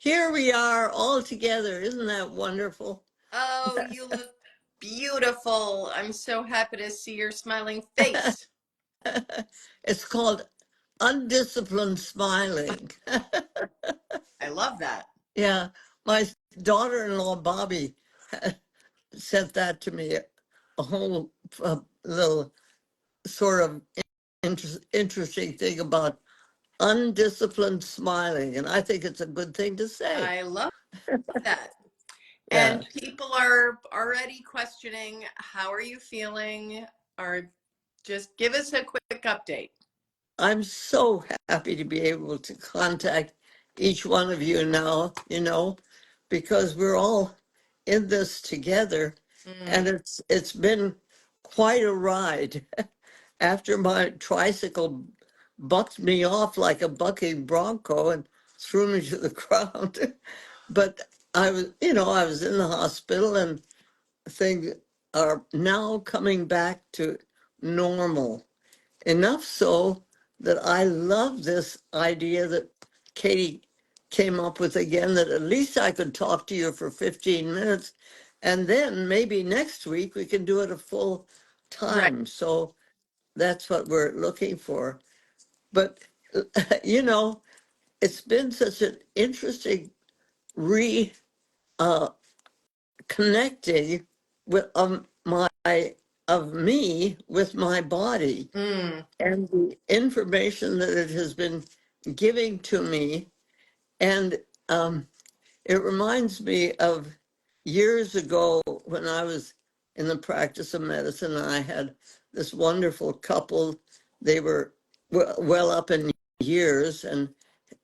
Here we are all together. Isn't that wonderful? Oh, you look beautiful. I'm so happy to see your smiling face. It's called undisciplined smiling. I love that. Yeah, my daughter-in-law Bobby sent that to me. A whole little sort of interesting thing about undisciplined smiling, and I think it's a good thing to say. I love that. Yeah, And people are already questioning, how are you feeling? Or just give us a quick update. I'm so happy to be able to contact each one of you now, because we're all in this together, and Mm, it's been quite a ride. After my tricycle bucked me off like a bucking bronco and threw me to the ground. But I was in the hospital, and things are now coming back to normal. Enough so that I love this idea that Katie came up with again, that at least I could talk to you for 15 minutes. And then maybe next week we can do it a full right. time. So that's what we're looking for. But, you know, it's been such an interesting re connecting with my of me with my body Mm, and the information that it has been giving to me. And it reminds me of years ago when I was in the practice of medicine. I had this wonderful couple. They were well up in years, and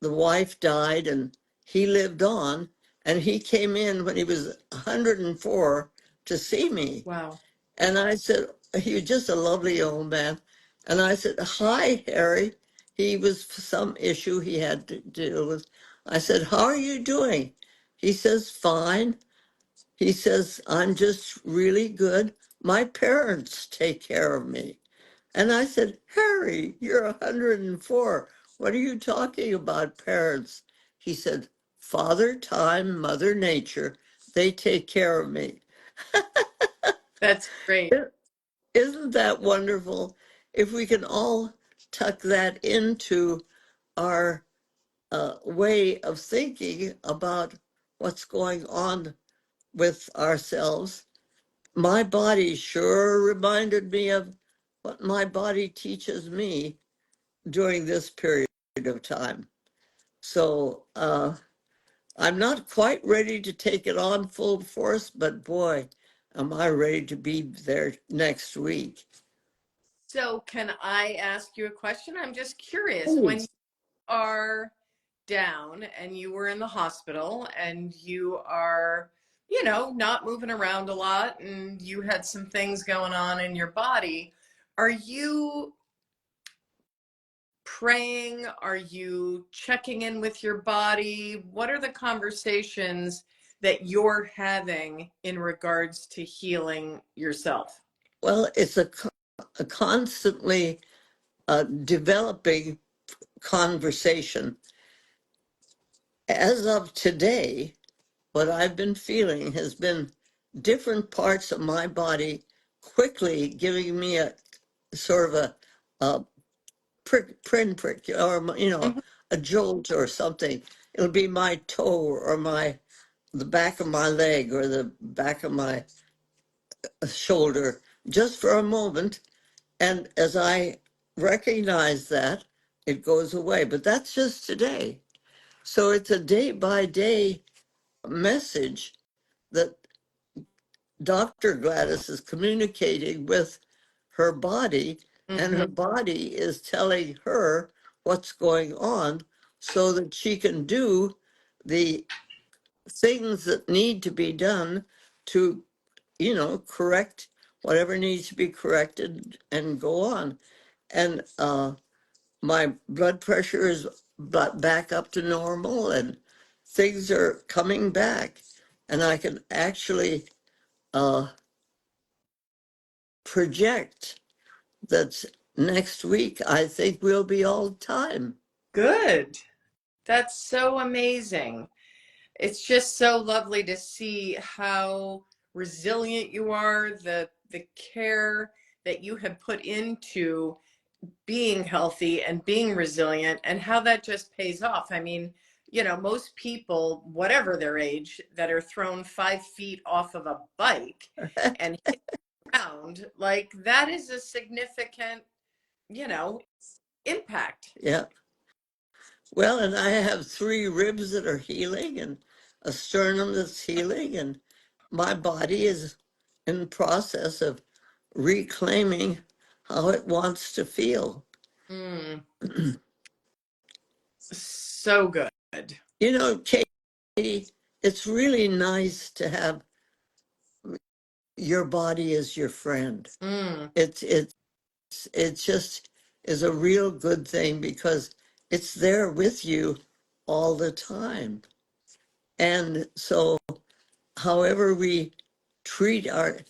the wife died, and he lived on. And he came in when he was 104 to see me. wow. And I said, he was just a lovely old man. And I said, "Hi, Harry." He was some issue he had to deal with. I said, "How are you doing?" He says, "Fine." He says, "I'm just really good. My parents take care of me." And I said, "Harry, you're 104. What are you talking about, parents?" He said, "Father Time, Mother Nature, they take care of me." That's great. Isn't that wonderful? If we can all tuck that into our way of thinking about what's going on with ourselves. My body sure reminded me of what my body teaches me during this period of time. So I'm not quite ready to take it on full force, but boy, am I ready to be there next week. So, can I ask you a question? I'm just curious. When you Please. are down and you were in the hospital and you are, not moving around a lot and you had some things going on in your body, are you praying? Are you checking in with your body? What are the conversations that you're having in regards to healing yourself? Well, it's a constantly developing conversation. As of today, what I've been feeling has been different parts of my body quickly giving me a sort of a prick, or Mhm. a jolt or something. It'll be my toe or the back of my leg or the back of my shoulder, just for a moment. And as I recognize that, it goes away. But that's just today. So it's a day by day message that Dr. Gladys is communicating with her body, and Mhm. her body is telling her what's going on so that she can do the things that need to be done to, correct whatever needs to be corrected and go on. And my blood pressure is back up to normal, and things are coming back. And I can actually uh, project that next week I think we'll be all time. Good. That's so amazing. It's just so lovely to see how resilient you are, the care that you have put into being healthy and being resilient, and how that just pays off. I mean, most people, whatever their age, that are thrown 5 feet off of a bike and hit the ground, like that is a significant, you know, impact. Yeah. Well, and I have three ribs that are healing and a sternum that's healing, and my body is in the process of reclaiming how it wants to feel. Mm, so good. Katie, it's really nice to have your body as your friend. Mm, It just is a real good thing because it's there with you all the time. And so however we treat ourselves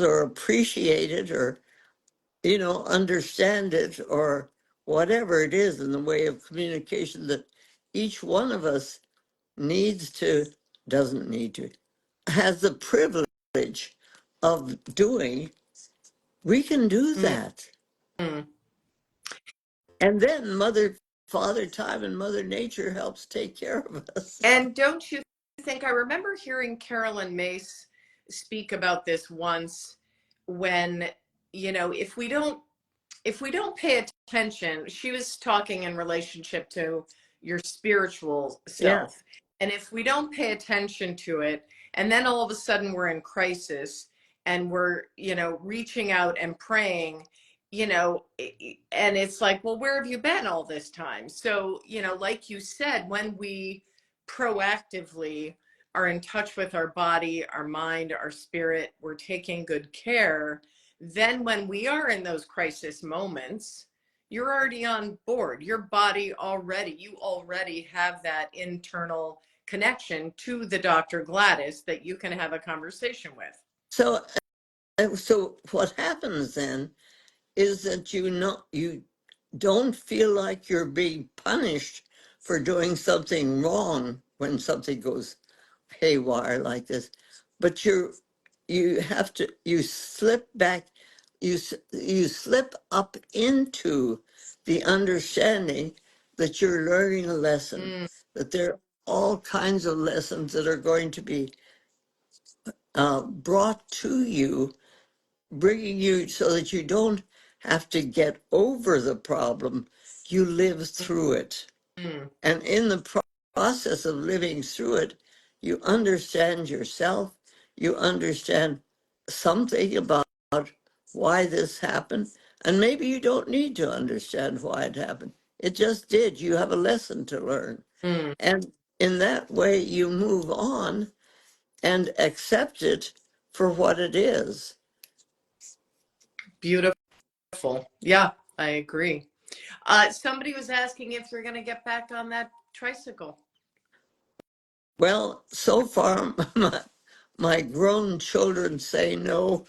or appreciate it or understand it or whatever it is in the way of communication that each one of us needs to doesn't need to has the privilege of doing, we can do mm, that. mm. And then mother father time and mother nature helps take care of us. And don't you think, I remember hearing Carolyn Mace speak about this once, when, if we don't pay attention, she was talking in relationship to your spiritual Yeah. self. And if we don't pay attention to it, and then all of a sudden we're in crisis and we're, reaching out and praying, and it's like, well, where have you been all this time? So, like you said, when we proactively are in touch with our body, our mind, our spirit, we're taking good care, then when we are in those crisis moments, you're already on board. Your body already, you already have that internal connection to the Dr. Gladys that you can have a conversation with. So what happens then is that you don't feel like you're being punished for doing something wrong when something goes haywire like this, but you slip back, you slip up into the understanding that you're learning a lesson, Mm, that there are all kinds of lessons that are going to be brought to you, bringing you so that you don't have to get over the problem, you live through it. mm, And in the process of living through it, you understand yourself, you understand something about why this happened, and maybe you don't need to understand why it happened. It just did. You have a lesson to learn. mm. And in that way, you move on and accept it for what it is. Beautiful. Yeah, I agree. Somebody was asking if you're going to get back on that tricycle. Well, so far, my grown children say no.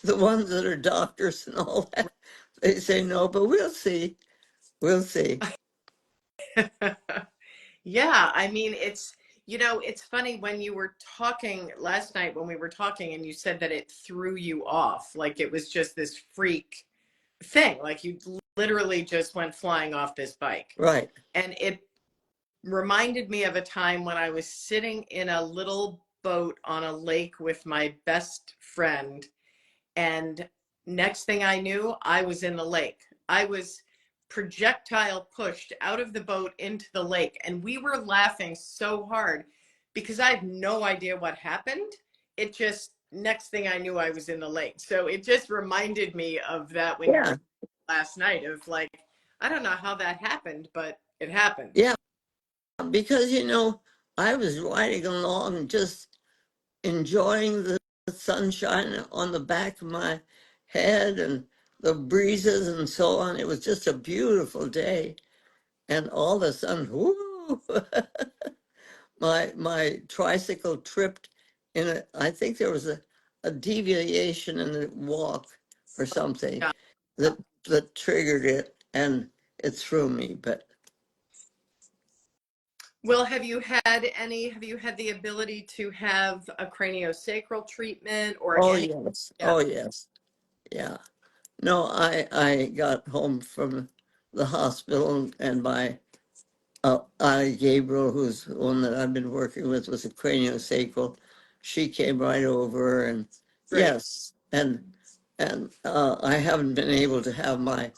The ones that are doctors and all that, they say no, but we'll see. We'll see. Yeah, I mean, it's funny when you were talking last night when we were talking and you said that it threw you off, like it was just this freak thing, like you literally just went flying off this bike. Right. And it reminded me of a time when I was sitting in a little boat on a lake with my best friend, and next thing I knew, I was in the lake. I was projectile pushed out of the boat into the lake. And we were laughing so hard because I have no idea what happened. It just, next thing I knew, I was in the lake. So it just reminded me of that when you were Yeah. last night, of like, I don't know how that happened, but it happened. Yeah. Because, I was riding along just enjoying the sunshine on the back of my head and the breezes and so on. It was just a beautiful day. And all of a sudden, whoo, my tricycle tripped I think there was a deviation in the walk or something Yeah. that triggered it and it threw me. But Well, have you had the ability to have a craniosacral treatment or Oh any? yes, Yeah, oh yes, yeah. No, I got home from the hospital, and my Ida Gabriel, who's the one that I've been working with, was a craniosacral. She came right over, and great, yes, and I haven't been able to have my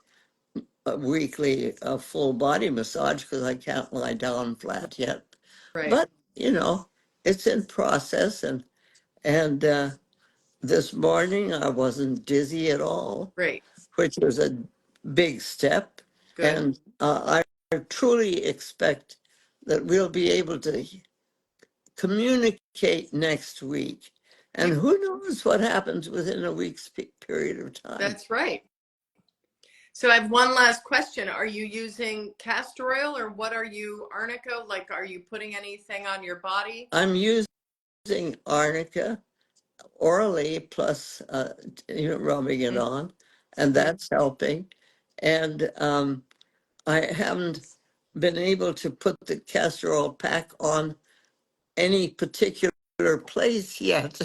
weekly full body massage because I can't lie down flat yet. right, But you know, it's in process, and this morning I wasn't dizzy at all, great, which was a big step. good. And I truly expect that we'll be able to communicate next week. You, And who knows what happens within a week's period of time. that's right. So I have one last question. Are you using castor oil or what are you, arnica? Like, are you putting anything on your body? I'm using arnica orally plus, rubbing it on, and Mhm. that's helping. And I haven't been able to put the castor oil pack on any particular place yet.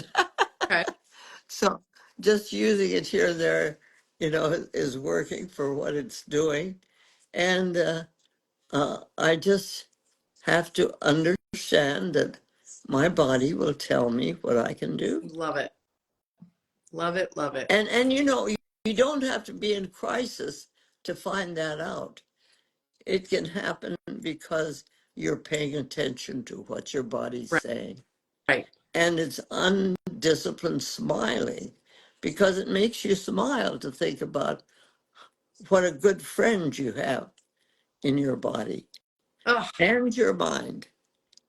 Okay. So just using it here and there, is working for what it's doing. And I just have to understand that my body will tell me what I can do. Love it. Love it. Love it. And you don't have to be in crisis to find that out. It can happen because you're paying attention to what your body's Right. saying. Right. And it's undisciplined smiling because it makes you smile to think about what a good friend you have in your body Oh, and your mind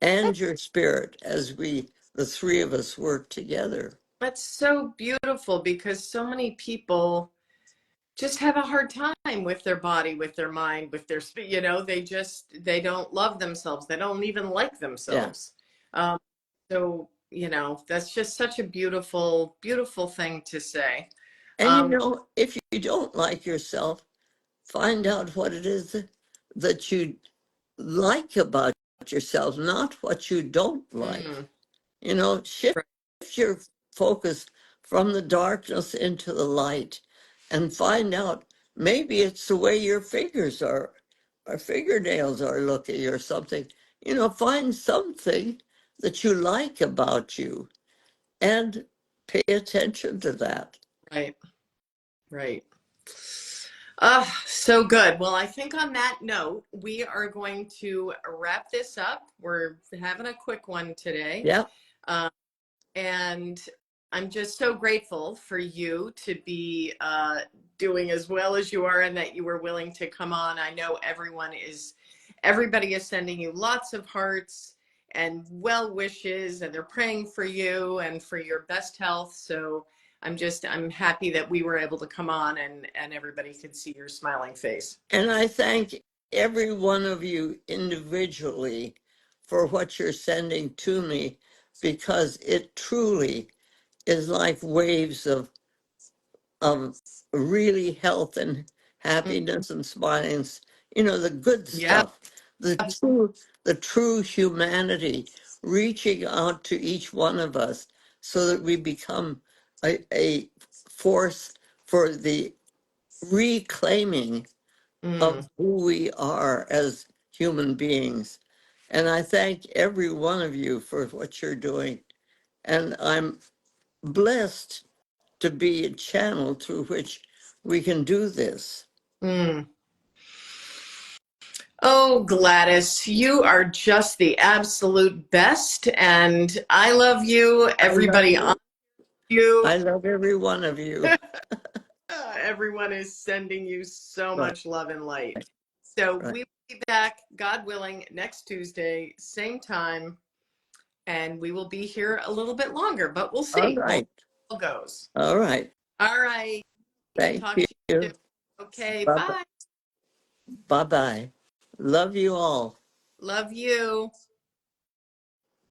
and your spirit as the three of us, work together. that's so beautiful because so many people just have a hard time with their body, with their mind, with their spirit. They don't love themselves. They don't even like Yeah. themselves. Um, so, that's just such a beautiful, beautiful thing to say. And Um, if you don't like yourself, find out what it is that you like about yourself, not what you don't like. mm, Shift right, your focus from the darkness into the light and find out maybe it's the way your fingers are, or fingernails are looking or something. Find something that you like about you and pay attention to that. right, right. So good. Well, I think on that note, we are going to wrap this up. We're having a quick one today. Yeah. Um, And I'm just so grateful for you to be doing as well as you are and that you were willing to come on. I know everybody is sending you lots of hearts and well wishes, and they're praying for you and for your best health. So I'm happy that we were able to come on and everybody could see your smiling face. And I thank every one of you individually for what you're sending to me, because it truly is like waves of really health and Mm, happiness and smiling, the good yeah. stuff, the true humanity reaching out to each one of us so that we become a force for the reclaiming Mm, of who we are as human beings. And I thank every one of you for what you're doing. And I'm blessed to be a channel through which we can do this. mm. Oh, Gladys, you are just the absolute best, and I love you. I love Everybody on you. you. I love every one of you. Everyone is sending you so Right, much love and light. So right. we will be back, God willing, next Tuesday, same time, and we will be here a little bit longer, but we'll All see. We'll see right. how it goes. All right. All right. Thank Talk to you you. soon. Okay, Bye bye. bye. Bye bye. Love you all. Love you.